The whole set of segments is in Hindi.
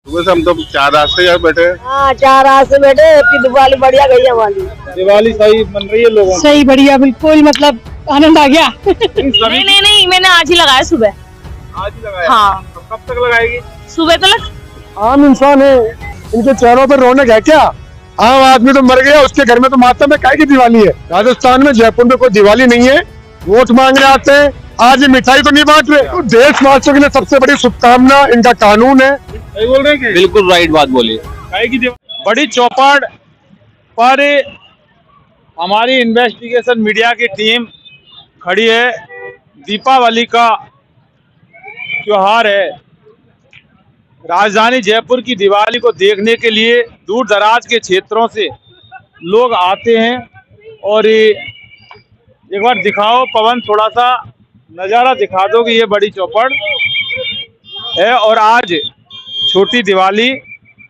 सुबह से हम तो 4 रात से यहाँ बैठे हैं। हाँ 4 रात से बैठे। हैप्पी दिवाली बढ़िया गई हमारी। दिवाली सही बन रही है लोगों सही बढ़िया बिल्कुल मतलब आनंद आ गया। नहीं नहीं मैंने आज ही लगाया सुबह। आज ही लगाया। हाँ तो कब तक लगाएगी? सुबह तो लग। आम इंसान है, इनके चेहरों पर रौनक है क्या? आम आदमी तो मर गया, उसके घर में तो मातम है। काहे की दिवाली है? राजस्थान में जयपुर में कोई दिवाली नहीं है। वोट मांगने आते हैं, आज ये मिठाई तो नहीं बांट रहे। तो देशवासियों के लिए सबसे बड़ी शुभकामना, इनका कानून है। सही बोल रहे हैं? बिल्कुल राइट बात बोली। काहे की बड़ी चौपाड़ पर हमारी इन्वेस्टिगेशन मीडिया की टीम खड़ी है। दीपावली का त्योहार है। राजधानी जयपुर की दिवाली को देखने के लिए दूर दराज के क्षेत्रों से लोग आते हैं। और एक बार दिखाओ पवन, थोड़ा सा नज़ारा दिखा दो कि ये बड़ी चौपड़ है और आज छोटी दिवाली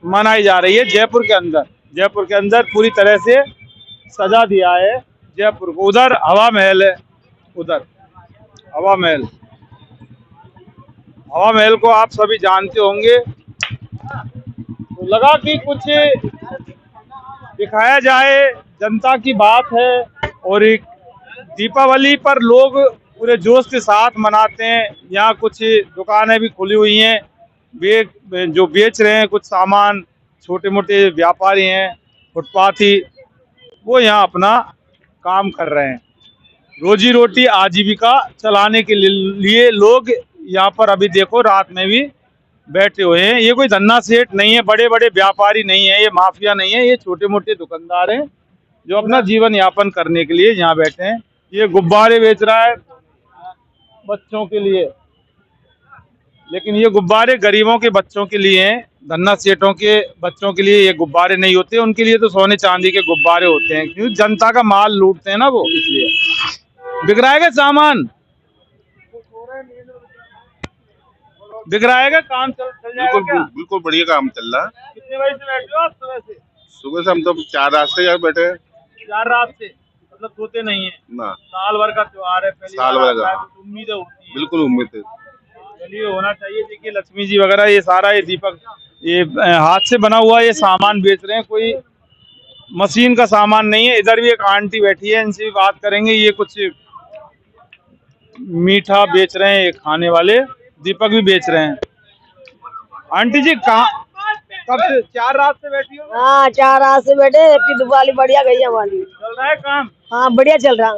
मनाई जा रही है जयपुर के अंदर। जयपुर के अंदर पूरी तरह से सजा दिया है जयपुर को। उधर हवा महल है, उधर हवा महल। हवा महल को आप सभी जानते होंगे। तो लगा कि कुछ दिखाया जाए, जनता की बात है। और एक दीपावली पर लोग पूरे जोश के साथ मनाते हैं। यहाँ कुछ दुकानें भी खुली हुई हैं, वे जो बेच रहे हैं कुछ सामान, छोटे मोटे व्यापारी हैं, फुटपाथी, वो यहाँ अपना काम कर रहे हैं। रोजी रोटी आजीविका चलाने के लिए लोग यहाँ पर अभी देखो रात में भी बैठे हुए हैं। ये कोई धन्ना सेठ नहीं है, बड़े बड़े व्यापारी नहीं है, ये माफिया नहीं है, ये छोटे मोटे दुकानदार हैं जो अपना जीवन यापन करने के लिए यहाँ बैठे हैं। ये गुब्बारे बेच रहा है बच्चों के लिए, लेकिन ये गुब्बारे गरीबों के बच्चों के लिए हैं। धन्ना सेठों के बच्चों के लिए ये गुब्बारे नहीं होते, उनके लिए तो सोने चांदी के गुब्बारे होते हैं, क्योंकि जनता का माल लूटते हैं ना वो, इसलिए। बिक रहा है सामान, बिक रहा है, काम चल जाएगा क्या? बिल्कुल बढ़िया काम चल रहा है। कितने बजे से बैठे हो आप सुबह से? सुबह से हम तो 4 रात से यहाँ बैठे हैं। 4 रात से, मतलब सोते नहीं है ना, साल भर का त्योहार है, पहली साल बार भर आता है, का। तो उम्मीदें होती है। बिल्कुल उम्मीद है। चलिए होना चाहिए। देखिए लक्ष्मी जी वगैरह ये सारा, ये दीपक, ये हाथ से बना हुआ ये सामान बेच रहे हैं, कोई मशीन का सामान नहीं है। इधर भी एक आंटी बैठी है, इनसे भी बात करेंगे। ये कुछ मीठा बेच रहे हैं, ये खाने वाले, दीपक भी बेच रहे हैं। आंटी जी कहाँ, कब से 4 रात से बैठी हो? हाँ 4 रात से बैठे। हैप्पी दिवाली बढ़िया गई हमारी। चल रहा है काम? हाँ बढ़िया चल रहा।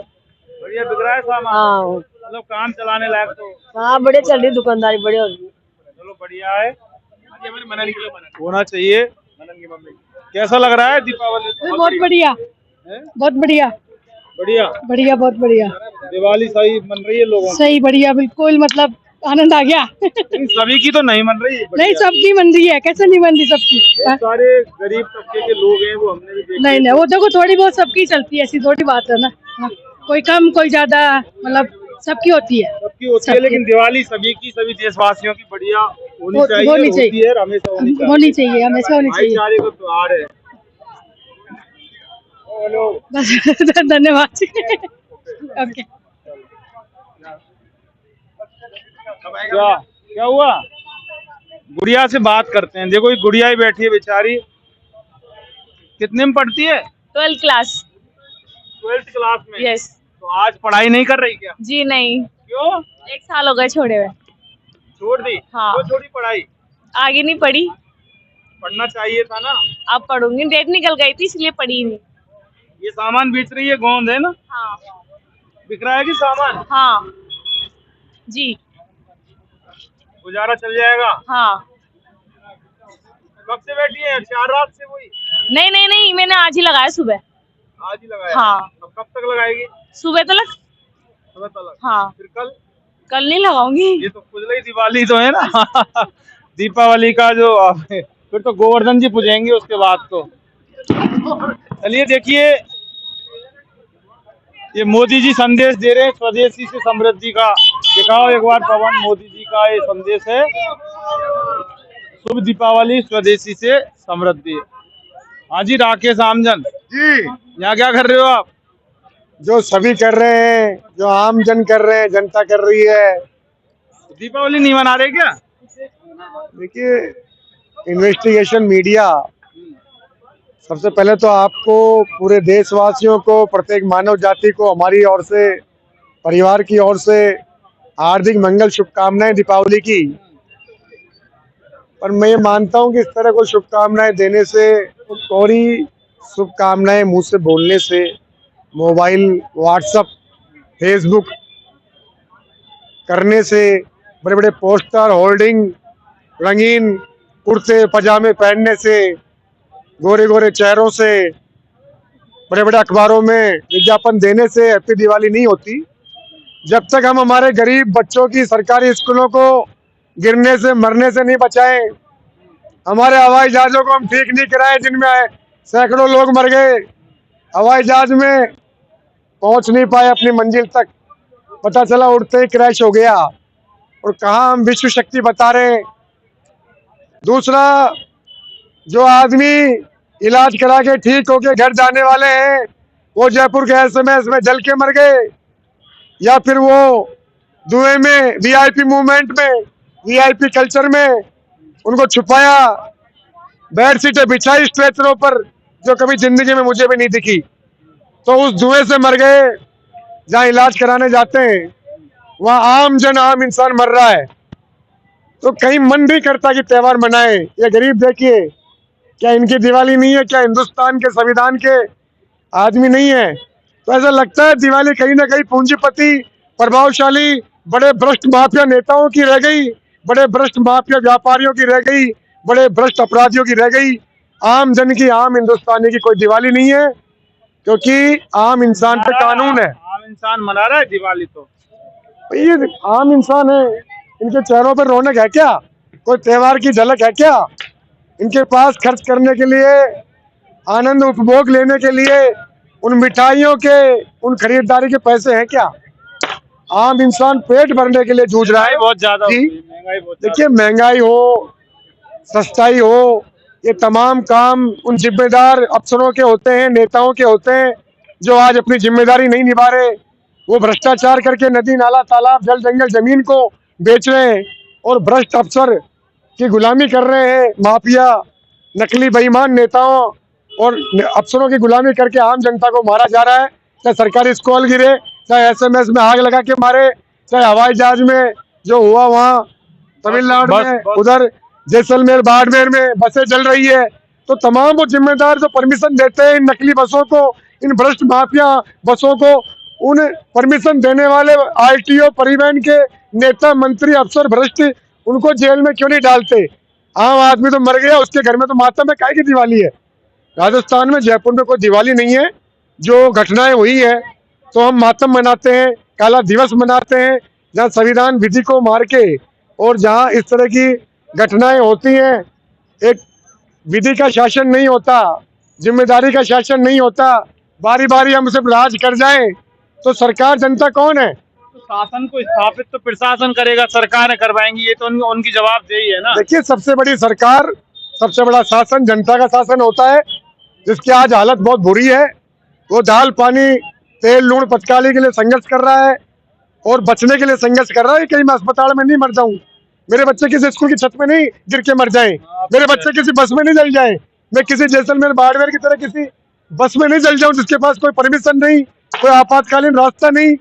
बढ़िया बिक रहा है सामान? हाँ मतलब काम चलाने लायक तो? हाँ बढ़िया चल रही दुकानदारी, बढ़िया हो रही। चलो बढ़िया है, होना चाहिए। कैसा लग रहा है दीपावली? बहुत बढ़िया, बहुत बढ़िया, बढ़िया बढ़िया बहुत बढ़िया। दिवाली सही बन रही है लोगों की? सही बढ़िया बिल्कुल मतलब आनंद आ गया। लेकिन सभी की तो नहीं बन रही। नहीं सबकी बन रही है, कैसे नहीं बन रही सबकी? बहुत सारे गरीब तबके के लोग हैं, वो हमने भी देखे। नहीं नहीं वो देखो थोड़ी बहुत सबकी चलती है, ऐसी थोड़ी बात है ना। हाँ, कोई कम कोई ज्यादा, मतलब सबकी होती है। सबकी होती है, लेकिन दिवाली सभी की, सभी देशवासियों की बढ़िया होनी चाहिए। होनी चाहिए। होती है, हमेशा होनी चाहिए। होनी चाहिए, हमेशा होनी चाहिए। भाईचारे का त्योहार है। हेलो, बस धन्यवाद जी। ओके। क्या हुआ? गुड़िया से बात करते हैं। देखो ये गुड़िया ही बैठी है बेचारी। कितने में पढ़ती है? 12th class. 12th क्लास में? यस। तो आज पढ़ाई नहीं कर रही क्या? जी नहीं, क्यों? 1 साल हो गए छोड़े हुए। छोड़ दी? हाँ। क्यों छोड़ी पढ़ाई? आगे नहीं पढ़ी। पढ़ना चाहिए था ना। अब पढ़ूंगी, डेट निकल गई थी इसलिए पढ़ी नहीं। ये सामान बेच रही है, गोंद है ना? हाँ बिक रहा है कि सामान? हाँ जी गुजारा चल जाएगा? हाँ। कब से बैठी है? 4 रात से वही? नहीं मैंने आज ही लगाया सुबह। आज ही लगाया? हाँ। अब कब तक लगाएगी? सुबह तो लग। सुबह तक? हाँ फिर कल? कल नहीं लगाऊंगी। ये तो खुजली दिवाली तो है ना। दीपावली का जो फिर तो गोवर्धन जी पूजेंगे उसके बाद तो। चलिए देखिए, ये मोदी जी संदेश दे रहे हैं स्वदेशी से समृद्धि का। दिखाओ एक बार पवन, मोदी जी का ये संदेश है, शुभ दीपावली स्वदेशी से समृद्धि। हाँ जी राकेश आमजन जी, यहाँ क्या कर रहे हो आप? जो सभी कर रहे हैं, जो आम जन कर रहे हैं, जनता कर रही है। दीपावली नहीं मना रहे क्या? देखिए इन्वेस्टिगेशन मीडिया, सबसे पहले तो आपको, पूरे देशवासियों को, प्रत्येक मानव जाति को हमारी ओर से, परिवार की ओर से हार्दिक मंगल शुभकामनाएं दीपावली की। पर मैं ये मानता हूं कि इस तरह को शुभकामनाएं देने से और ही शुभकामनाएं मुंह से बोलने से, मोबाइल, व्हाट्सएप, फेसबुक करने से, बड़े बड़े पोस्टर, होर्डिंग, रंगीन कुर्ते पजामे पहनने से, गोरे गोरे चेहरों से, बड़े बड़े अखबारों में विज्ञापन देने से हैप्पी दिवाली नहीं होती। जब तक हम हमारे गरीब बच्चों की सरकारी स्कूलों को गिरने से, मरने से नहीं बचाएं, हमारे हवाई जहाजों को हम ठीक नहीं कराएं जिनमें सैकड़ों लोग मर गए, हवाई जहाज में पहुंच नहीं पाए अपनी मंजिल तक, पता चला उड़ते ही क्रैश हो गया, और कहाँ हम विश्व शक्ति बता रहे हैं। दूसरा, जो आदमी इलाज करा के ठीक होके घर जाने वाले हैं, वो जयपुर के एसएमएस में जल के मर गए, या फिर वो धुएं में, वीआईपी मूवमेंट में, वीआईपी कल्चर में उनको छुपाया, बेड सीटें बिछाई स्ट्रेचरों पर, जो कभी जिंदगी में मुझे भी नहीं दिखी, तो उस धुएं से मर गए। जहाँ इलाज कराने जाते हैं वहाँ आम जन, आम इंसान मर रहा है, तो कहीं मन नहीं करता कि त्योहार मनाए। ये गरीब देखिए, क्या इनकी दिवाली नहीं है? क्या हिंदुस्तान के संविधान के आदमी नहीं है? तो ऐसा लगता है दिवाली कहीं ना कहीं पूंजीपति, प्रभावशाली, बड़े भ्रष्ट माफिया नेताओं की रह गई, बड़े भ्रष्ट माफिया व्यापारियों की रह गई, बड़े भ्रष्ट अपराधियों की रह गई। आम जन की, आम हिंदुस्तानी की कोई दिवाली नहीं है, क्योंकि आम इंसान पे कानून है। आम इंसान मना रहा है दिवाली, तो ये आम इंसान है, इनके चेहरों पर रौनक है क्या? कोई त्योहार की झलक है क्या? इनके पास खर्च करने के लिए, आनंद उपभोग लेने के लिए, उन मिठाइयों के, उन खरीदारी के पैसे हैं क्या? आम इंसान पेट भरने के लिए जूझ रहा है। बहुत ज्यादा जी, महंगाई बहुत ज्यादा। देखिए, महंगाई हो, सस्ताई हो, ये तमाम काम उन जिम्मेदार अफसरों के होते हैं, नेताओं के होते हैं, जो आज अपनी जिम्मेदारी नहीं निभा रहे। वो भ्रष्टाचार करके नदी, नाला, तालाब, जल, जंगल, जमीन को बेच रहे हैं, और भ्रष्ट अफसर की गुलामी कर रहे हैं। माफिया, नकली बेईमान नेताओं और अफसरों की गुलामी करके आम जनता को मारा जा रहा है। चाहे सरकारी स्कूल गिरे, चाहे एसएमएस में आग लगा के मारे, चाहे हवाई जहाज में जो हुआ वहाँ तमिलनाडु में, उधर जैसलमेर, बाड़मेर में बसें जल रही है। तो तमाम वो जिम्मेदार जो परमिशन देते हैं इन नकली बसों को, इन भ्रष्ट माफिया बसों को, उन परमिशन देने वाले आरटीओ, परिवहन के नेता, मंत्री, अफसर भ्रष्ट, उनको जेल में क्यों नहीं डालते? आम आदमी तो मर गया, उसके घर में तो मातम है, काहे की दिवाली है? राजस्थान में, जयपुर में कोई दिवाली नहीं है। जो घटनाएं हुई है तो हम मातम मनाते हैं, काला दिवस मनाते हैं, जहाँ संविधान विधि को मार के, और जहाँ इस तरह की घटनाएं होती हैं, एक विधि का शासन नहीं होता, जिम्मेदारी का शासन नहीं होता, बारी बारी हम सिर्फ राज कर जाएं, तो सरकार जनता कौन है? तो शासन को स्थापित तो प्रशासन करेगा, सरकार करवाएंगी, ये तो उनकी जवाबदेही है ना। देखिए, सबसे बड़ी सरकार, सबसे बड़ा शासन जनता का शासन होता है, जिसकी आज हालत बहुत बुरी है। वो दाल, पानी, तेल, लूण, पचकाली के लिए संघर्ष कर रहा है, और बचने के लिए संघर्ष कर रहा है। कहीं मैं अस्पताल में नहीं मर जाऊं, मेरे बच्चे किसी स्कूल की छत में नहीं गिर के मर जाएं, मेरे बच्चे किसी बस में नहीं जल जाएं, मैं किसी जैसलमेर, बाड़मेर की तरह किसी बस में नहीं जल जाऊं जिसके पास कोई परमिशन नहीं, कोई आपातकालीन रास्ता नहीं,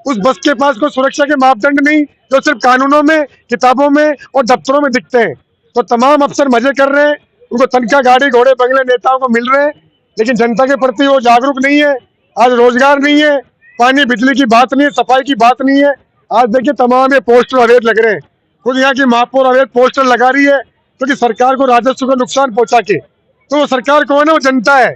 उस बस के पास कोई सुरक्षा के मापदंड नहीं, जो सिर्फ कानूनों में, किताबों में और दफ्तरों में दिखते हैं। तो तमाम अफसर मजे कर रहे हैं, उनको तनख्वाह, गाड़ी, घोड़े, बंगले नेताओं को मिल रहे हैं, लेकिन जनता के प्रति वो जागरूक नहीं है। आज रोजगार नहीं है, पानी, बिजली की बात नहीं है, सफाई की बात नहीं है। आज देखिए, तमाम ये पोस्टर अवैध लग रहे हैं। खुद यहाँ की महापौर अवैध पोस्टर लगा रही है, क्योंकि सरकार को राजस्व को नुकसान पहुंचा के। तो वो सरकार कौन है? वो जनता है।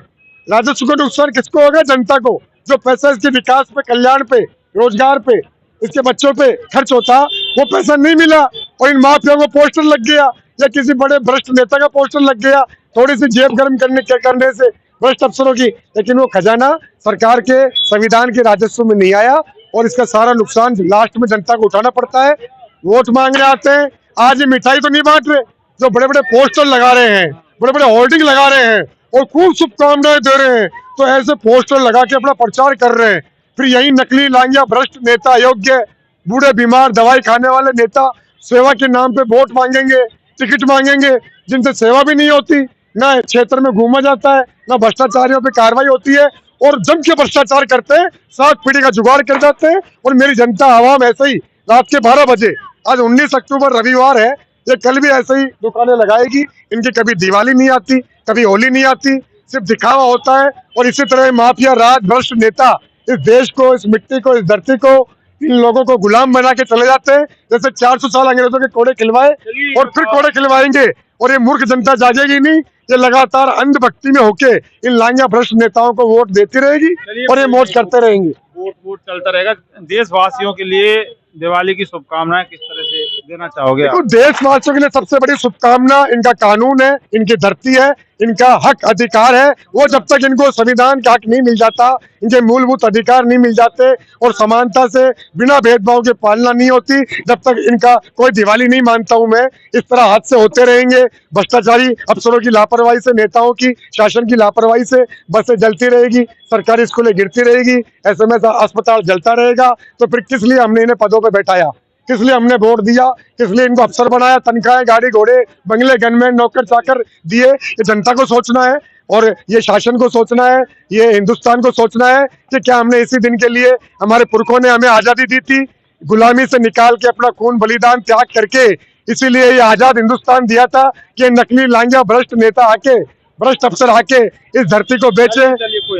राजस्व को नुकसान किसको होगा? जनता को। जो पैसा इसके विकास पे, कल्याण पे, रोजगार पे, इसके बच्चों पे खर्च होता, वो पैसा नहीं मिला, और इन माफिया को पोस्टर लग गया, या किसी बड़े भ्रष्ट नेता का पोस्टर लग गया, थोड़ी सी जेब गर्म करने से भ्रष्ट अफसरों की, लेकिन वो खजाना सरकार के, संविधान के राजस्व में नहीं आया, और इसका सारा नुकसान लास्ट में जनता को उठाना पड़ता है। वोट मांगने आते हैं, आज ये मिठाई तो नहीं बांट रहे, जो बड़े बड़े पोस्टर लगा रहे हैं, बड़े बड़े होर्डिंग लगा रहे हैं, और खूब शुभकामनाएं दे रहे हैं, तो ऐसे पोस्टर लगा के अपना प्रचार कर रहे हैं। फिर यही नकली, लांगिया, भ्रष्ट नेता, अयोग्य, बूढ़े, बीमार, दवाई खाने वाले नेता सेवा के नाम पे वोट मांगेंगे, टिकट मांगेंगे जिनसे सेवा भी नहीं होती, ना क्षेत्र में घूमा जाता है, ना भ्रष्टाचारियों पे कार्रवाई होती है और जम के भ्रष्टाचार करते हैं, 7 पीढ़ी का जुगाड़ कर जाते हैं। और मेरी जनता आवाम ऐसे ही रात के 12 बजे, आज 19 अक्टूबर रविवार है, ये कल भी ऐसे ही दुकानें लगाएगी। इनकी कभी दिवाली नहीं आती, कभी होली नहीं आती, सिर्फ दिखावा होता है। और इसी तरह माफिया राज भ्रष्ट नेता इस देश को, इस मिट्टी को, इस धरती को, इन लोगों को गुलाम बना के चले जाते हैं। जैसे 400 साल अंग्रेजों के कोड़े खिलवाए और फिर कोड़े खिलवाएंगे, और ये मूर्ख जनता जागेगी नहीं। ये लगातार अंधभक्ति में होके इन लांगा भ्रष्ट नेताओं को वोट देती रहेगी और ये मौज करते रहेंगे। वोट चलता रहेगा। देशवासियों के लिए दिवाली की शुभकामनाएं किस तरह से देना चाहोगे आप? देखो, देशवासियों के लिए सबसे बड़ी शुभकामना इनका कानून है, इनकी धरती है, इनका हक अधिकार है। वो जब तक इनको संविधान का हक नहीं मिल जाता, इनके मूलभूत अधिकार नहीं मिल जाते और समानता से बिना भेदभाव के पालना नहीं होती, जब तक इनका कोई दिवाली नहीं मानता हूं मैं। इस तरह हादसे होते रहेंगे, भ्रष्टाचारी अफसरों की लापरवाही से, नेताओं की, शासन की लापरवाही से बसें जलती रहेगी, सरकारी स्कूलें गिरती रहेगी, SMS अस्पताल जलता रहेगा। तो फिर किस लिए हमने इन्हें पदों पर बैठाया, किस लिए हमने वोट दिया, किस लिए इनको अफसर बनाया, तनख्वाहें, गाड़ी घोड़े, बंगले, गनमैन, नौकर चाकर दिए? ये जनता को सोचना है और ये शासन को सोचना है, ये हिंदुस्तान को सोचना है कि क्या हमने इसी दिन के लिए, हमारे पुरखों ने हमें आजादी दी थी, गुलामी से निकाल के अपना खून बलिदान त्याग करके, इसीलिए ये आजाद हिंदुस्तान दिया था कि नकली लांगा भ्रष्ट नेता आके, भ्रष्ट अफसर आके इस धरती को बेचे,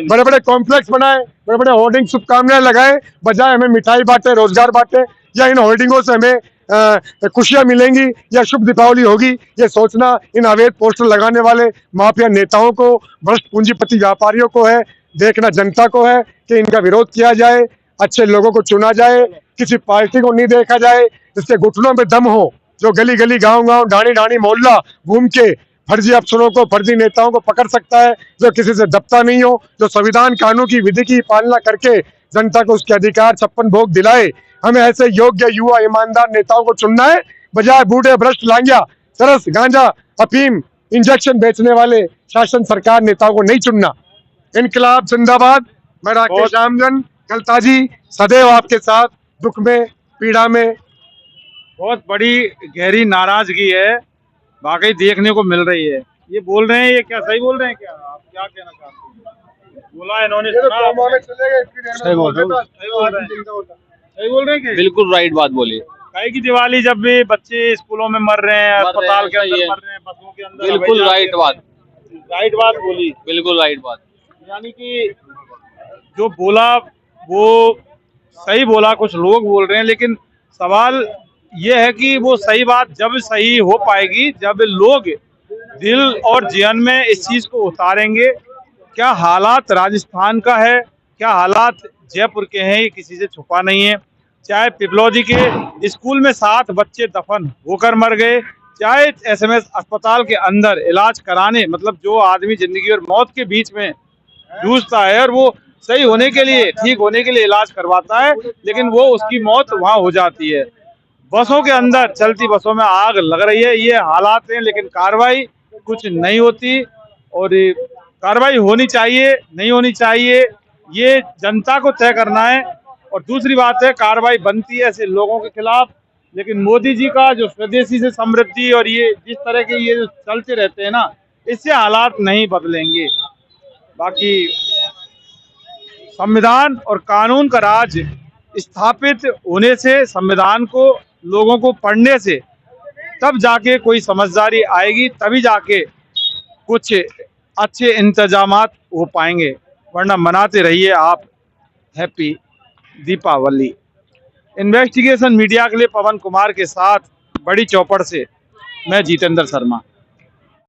बड़े बड़े कॉम्प्लेक्स बनाए, बड़े बड़े होर्डिंग शुभकामनाएं लगाए, बजाय हमें मिठाई बांटे, रोजगार बांटे, या इन होर्डिंगों से हमें खुशियां मिलेंगी या शुभ दीपावली होगी। ये सोचना इन अवैध पोस्टर लगाने वाले माफिया नेताओं को, भ्रष्ट पूंजीपति व्यापारियों को है। देखना जनता को है कि इनका विरोध किया जाए, अच्छे लोगों को चुना जाए, किसी पार्टी को नहीं देखा जाए जिसके घुटनों में दम हो, जो गली गली, गांव गांव, ढाणी ढाणी, मोहल्ला घूम के फर्जी अफसरों को, फर्जी नेताओं को पकड़ सकता है, जो किसी से दबता नहीं हो, जो संविधान कानून की विधि की पालना करके जनता को उसके अधिकार 56 भोग दिलाए। हमें ऐसे योग्य, युवा, ईमानदार नेताओं को चुनना है, बजाय बूढ़े भ्रष्ट लांगिया, सरस, गांजा, अफीम, इंजेक्शन बेचने वाले शासन सरकार नेताओं को नहीं चुनना। इनकलाब जिंदाबाद। मैं राकेश रामजन, कलताजी, सदैव आपके साथ, दुख में, पीड़ा में। बहुत बड़ी गहरी नाराजगी है, वाकई देखने को मिल रही है। ये बोल रहे हैं, ये क्या सही बोल रहे हैं? क्या आप क्या कहना चाहते हैं? बोला इन्होंने, सुना आपने? सही बोल रहे हैं, सही बोल रहे हैं कि बिल्कुल राइट बात बोली। काहे की दिवाली, जब भी बच्चे स्कूलों में मर रहे हैं, अस्पताल के अंदर मर रहे हैं, बसों के अंदर, बिल्कुल राइट बात बोली, बिल्कुल राइट बात। यानी कि जो बोला वो सही बोला, कुछ लोग बोल रहे हैं, लेकिन सवाल ये है कि वो सही बात जब सही हो पाएगी, जब लोग दिल और जीवन में इस चीज को उतारेंगे। क्या हालात राजस्थान का है, क्या हालात जयपुर के हैं, ये किसी से छुपा नहीं है। चाहे पिपलौदी के स्कूल में 7 बच्चे दफन होकर मर गए, चाहे SMS अस्पताल के अंदर इलाज कराने, मतलब जो आदमी जिंदगी और मौत के बीच में जूझता है और वो सही होने के लिए, ठीक होने के लिए इलाज करवाता है, लेकिन वो उसकी मौत वहां हो जाती है। बसों के अंदर, चलती बसों में आग लग रही है। ये हालात हैं, लेकिन कार्रवाई कुछ नहीं होती। और कार्रवाई होनी चाहिए, नहीं होनी चाहिए, ये जनता को तय करना है। और दूसरी बात है, कार्रवाई बनती है ऐसे लोगों के खिलाफ, लेकिन मोदी जी का जो स्वदेशी से समृद्धि और ये जिस तरह के ये जो चलते रहते हैं ना, इससे हालात नहीं बदलेंगे। बाकी संविधान और कानून का राज स्थापित होने से, संविधान को लोगों को पढ़ने से, तब जाके कोई समझदारी आएगी, तभी जाके कुछ अच्छे इंतजामात हो पाएंगे। वरना मनाते रहिए आप हैप्पी दीपावली। इन्वेस्टिगेशन मीडिया के लिए पवन कुमार के साथ बड़ी चौपड़ से मैं जितेंद्र शर्मा।